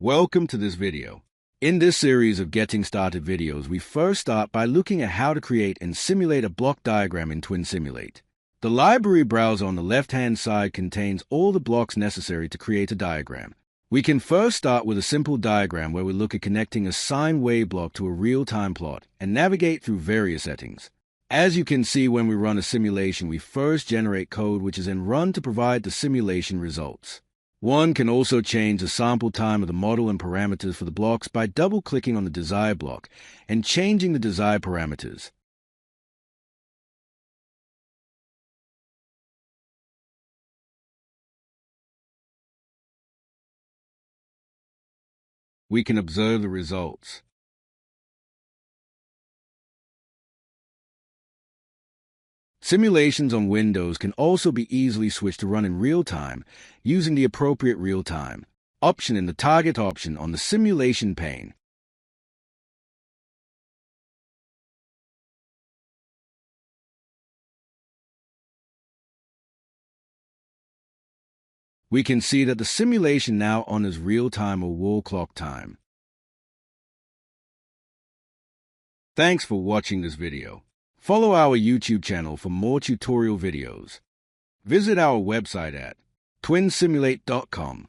Welcome to this video. In this series of Getting Started videos, we first start by looking at how to create and simulate a block diagram in TwinSimulate. The library browser on the left-hand side contains all the blocks necessary to create a diagram. We can first start with a simple diagram where we look at connecting a sine wave block to a real-time plot and navigate through various settings. As you can see, when we run a simulation, we first generate code which is then run to provide the simulation results. One can also change the sample time of the model and parameters for the blocks by double-clicking on the desired block and changing the desired parameters. We can observe the results. Simulations on Windows can also be easily switched to run in real time using the appropriate real-time option in the Target option on the simulation pane. We can see that the simulation now honors real-time or wall clock time. Thanks for watching this video. Follow our YouTube channel for more tutorial videos. Visit our website at TwinSimulate.com.